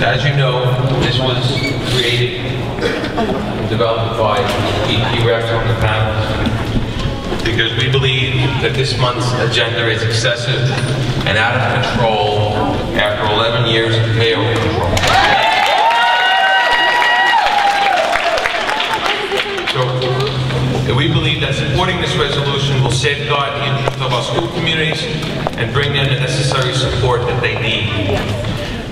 As you know, this was created and developed by PEP reps on the panel because we believe that this month's agenda is excessive and out of control after 11 years of payout control. So we believe that supporting this resolution will safeguard the interests of our school communities and bring them the necessary support that they need.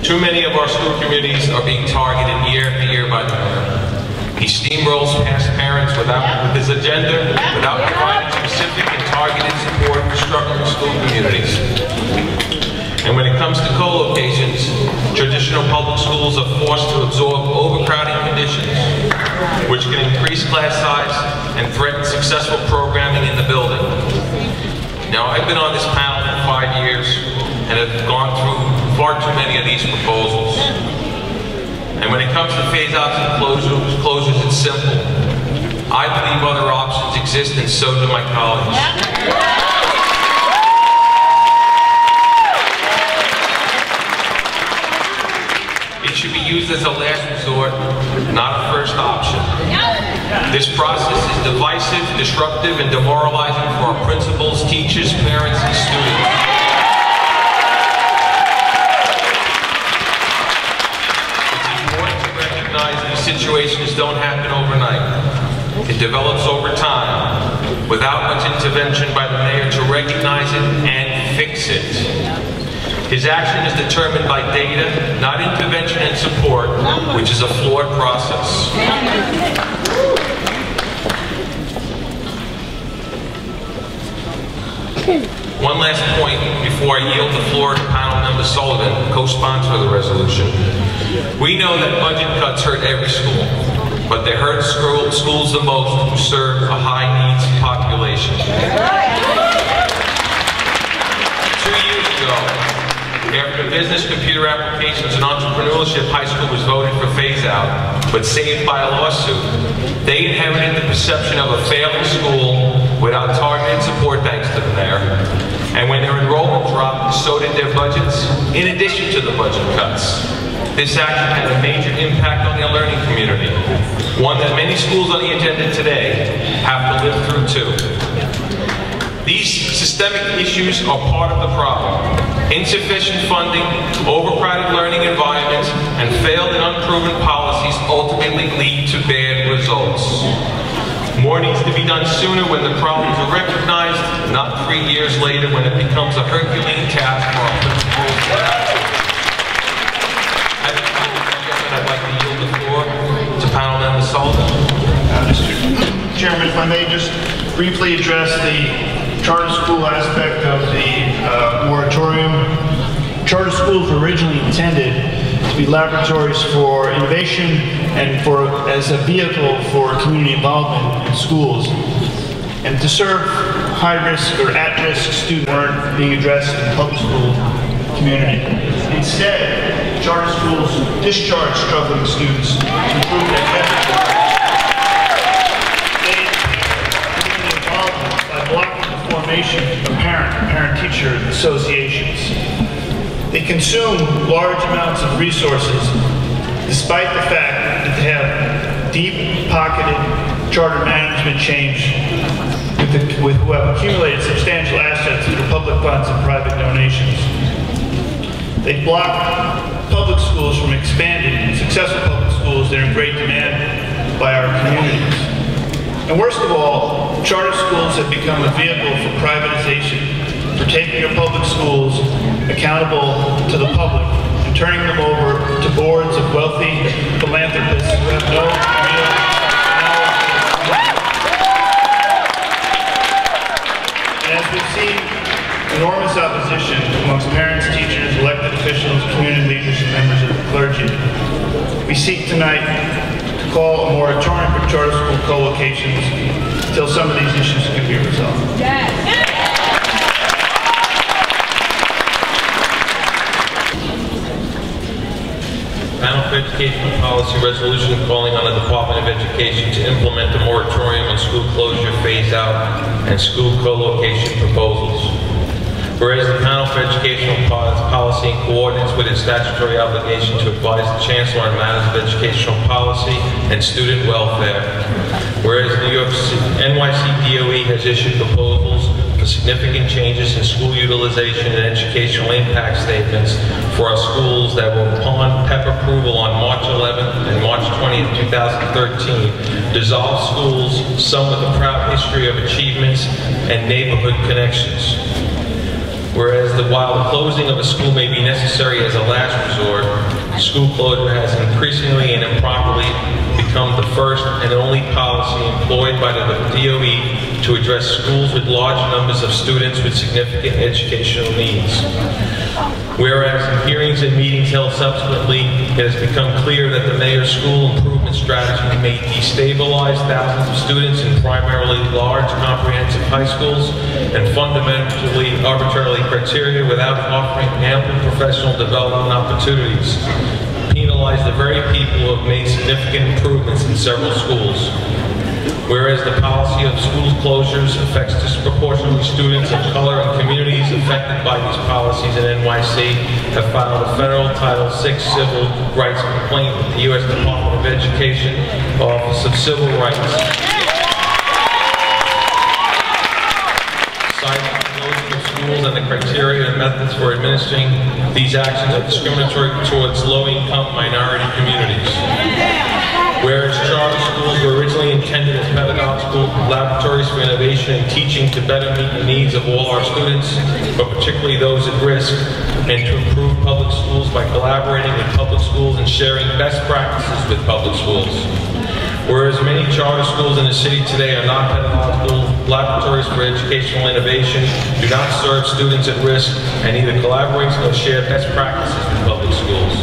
Too many of our school communities are being targeted year after year by the mayor. He steamrolls past parents with his agenda without providing specific and targeted support for struggling school communities. And when it comes to co-locations, traditional public schools are forced to absorb overcrowding conditions, which can increase class size and threaten successful programming in the building. Now, I've been on this panel for 5 years and have gone through far too many of these proposals. And when it comes to phase-outs and closures, it's simple. I believe other options exist, and so do my colleagues. It should be used as a last resort, not a first option. This process is divisive, disruptive, and demoralizing for our principals, teachers, parents, and students. These situations don't happen overnight. It develops over time, without much intervention by the mayor to recognize it and fix it. His action is determined by data, not intervention and support, which is a flawed process. One last point before I yield the floor to panel member Sullivan, co-sponsor of the resolution. We know that budget cuts hurt every school, but they hurt schools the most who serve a high-needs population. 2 years ago, after business, computer applications, and entrepreneurship high school was voted for phase-out, but saved by a lawsuit, they inherited the perception of a failing school without targeted support thanks to the mayor. And when their enrollment dropped, so did their budgets, in addition to the budget cuts. This action had a major impact on their learning community, one that many schools on the agenda today have to live through too. These systemic issues are part of the problem. Insufficient funding, overcrowded learning environments, and failed and unproven policies ultimately lead to bad results. More needs to be done sooner when the problems are recognized, not 3 years later when it becomes a Herculean task for our principals. I'd like to yield the floor to panel member Sullivan. Mr. Chairman, if I may just briefly address the charter school aspect of the moratorium. Charter schools were originally intended to be laboratories for innovation and as a vehicle for community involvement in schools, and to serve high-risk or at-risk students weren't being addressed in the public school community. Instead, charter schools discharge struggling students to improve their community involvement by blocking the formation of parent-teacher associations. They consume large amounts of resources, despite the fact that they have deep-pocketed charter management change who have accumulated substantial assets through public funds and private donations. They block public schools from expanding, successful public schools that are in great demand by our communities. And worst of all, charter schools have become a vehicle for privatization, for taking our public schools accountable to the public and turning them over to boards of wealthy philanthropists who have no real knowledge. And as we've seen enormous opposition amongst parents, teachers, elected officials, community leaders, and members of the clergy, we seek tonight to call a moratorium for charter school co-locations until some of these issues can be resolved. Yes. Panel for Education Policy Resolution calling on the Department of Education to implement a moratorium on school closure, phase-out, and school co-location proposals. Whereas the panel for educational policy, in coordinates with its statutory obligation to advise the Chancellor on matters of educational policy and student welfare. Whereas NYC DOE has issued proposals for significant changes in school utilization and educational impact statements for our schools that were upon PEP approval on March 11th and March 20th, 2013, dissolve schools, some with a proud history of achievements and neighborhood connections. Whereas while the closing of a school may be necessary as a last resort, school closure has increasingly and improperly become the first and only policy employed by the DOE to address schools with large numbers of students with significant educational needs. Whereas in hearings and meetings held subsequently, it has become clear that the mayor's school improvement strategy may destabilize thousands of students in primarily large, comprehensive high schools and fundamentally arbitrary criteria without offering ample professional development opportunities, penalize the very people who have made significant improvements in several schools. Whereas the policy of school closures affects disproportionately students of color and communities affected by these policies in NYC have filed a federal Title VI civil rights complaint with the U.S. Department of Education, Office of Civil Rights. Citing the closing of schools and the criteria and methods for administering these actions are discriminatory towards low-income minority communities. Whereas charter schools were originally intended as pedagogical laboratories for innovation and teaching to better meet the needs of all our students, but particularly those at risk, and to improve public schools by collaborating with public schools and sharing best practices with public schools. Whereas many charter schools in the city today are not pedagogical laboratories for educational innovation, do not serve students at risk, and neither collaborate nor share best practices with public schools.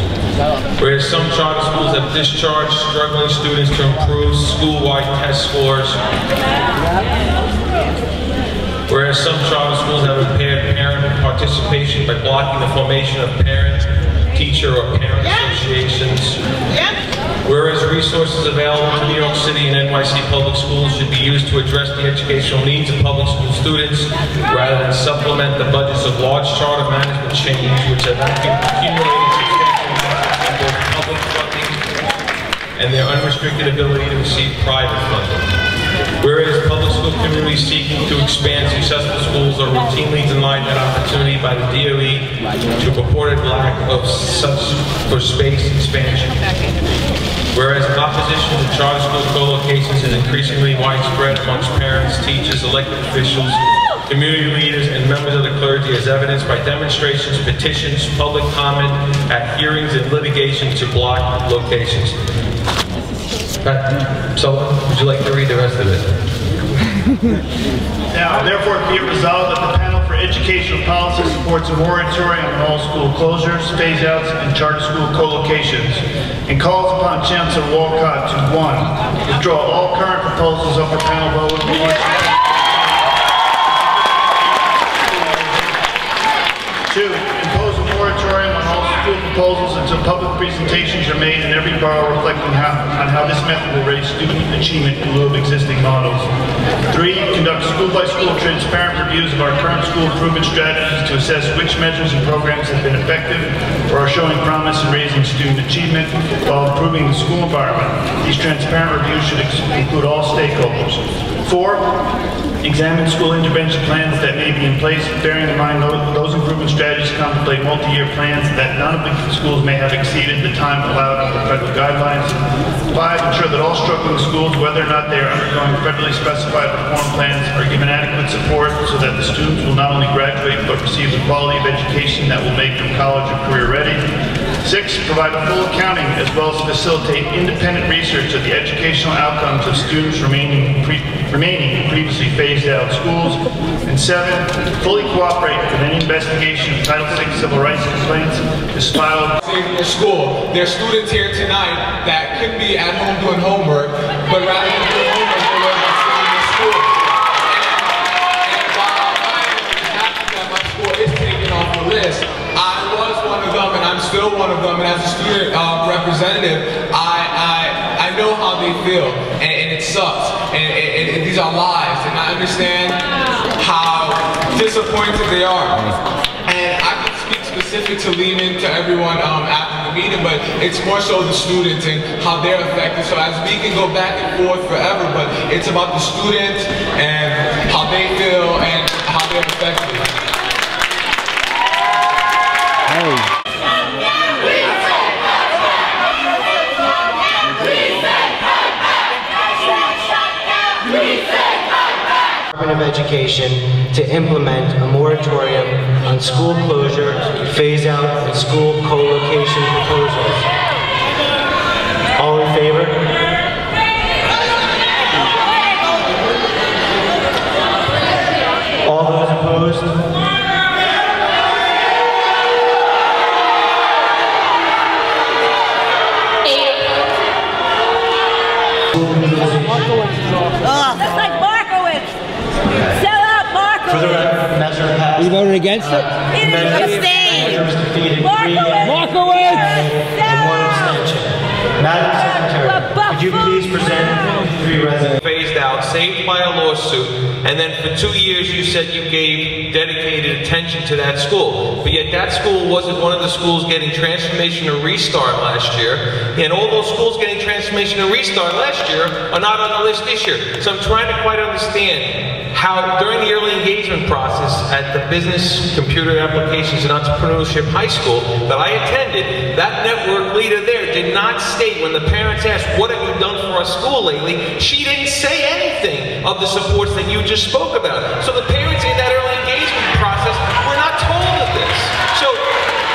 Whereas some charter schools have discharged struggling students to improve school-wide test scores. Whereas some charter schools have impaired parent participation by blocking the formation of parent, teacher, or parent associations. Whereas resources available to New York City and NYC public schools should be used to address the educational needs of public school students rather than supplement the budgets of large charter management chains which have accumulated public funding and their unrestricted ability to receive private funding. Whereas public school communities seeking to expand successful schools are routinely denied that opportunity by the DOE to purported lack of such for space expansion. Whereas opposition to charter school co-locations is increasingly widespread amongst parents, teachers, elected officials, community leaders, and members of the clergy as evidenced by demonstrations, petitions, public comment at hearings and litigation to block locations. So, would you like to read the rest of it? Now, therefore, be it resolved that the panel for educational policy supports a moratorium on all school closures, phase-outs, and charter school co-locations, and calls upon Chancellor Walcott to 1. Withdraw all current proposals up for panel vote. 2. Impose a moratorium on all school proposals until public presentations are made in every borough reflecting on how this method will raise student achievement in lieu of existing models. 3. Conduct school-by-school transparent reviews of our current school improvement strategies to assess which measures and programs have been effective or are showing promise in raising student achievement while improving the school environment. These transparent reviews should include all stakeholders. 4. Examine school intervention plans that may be in place, bearing in mind those improvement strategies contemplate multi-year plans that none of the schools may have exceeded the time allowed under federal guidelines. 5. Ensure that all struggling schools, whether or not they are undergoing federally specified reform plans, are given adequate support so that the students will not only graduate but receive the quality of education that will make them college or career ready. 6. Provide a full accounting as well as facilitate independent research of the educational outcomes of students remaining in previously phased-out schools. And 7. Fully cooperate with any investigation of Title VI civil rights complaints is filed. In their school. There are students here tonight that could be at home doing homework, but rather than doing homework, they're learning how to stay in school. And while I am happy that my school is taken off the list, I was one of them, and I'm still one of them. And as a student representative, I know how they feel, and it sucks. And these are lives, and I understand how disappointed they are. And I can speak specific to Lehman, to everyone after the meeting, but it's more so the students and how they're affected. So as we can go back and forth forever, but it's about the students and how they feel and how they're affected. Department of Education to implement a moratorium on school closure, phase-out, and school co-location proposals. All in favor? All those opposed? That's like Markowitz. Sell out Markowitz. For the measure passed. You voted against it? Measure was defeated. Markowitz! And one abstention. Madam Secretary, could you please present the 3 residents? Phased out, saved by a lawsuit, and then for 2 years you said you gave dedicated attention to that school. But yet that school wasn't one of the schools getting Transformation or Restart last year, and all those schools getting Transformation or Restart last year are not on the list this year. So I'm trying to quite understand how during the early engagement process at the Business, Computer Applications and Entrepreneurship High School that I attended, that network leader there did not state, when the parents asked, what have you done for our school lately, she didn't say anything of the supports that you just spoke about. So the parents in that early engagement process were not told of this. So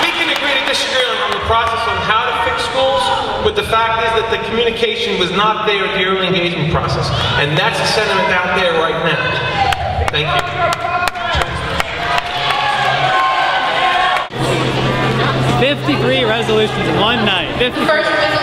we can agree to disagree on the process on how to fix schools, but the fact is that the communication was not there at the early engagement process. And that's the sentiment out there right now. Thank you. 53 resolutions in one night. 53.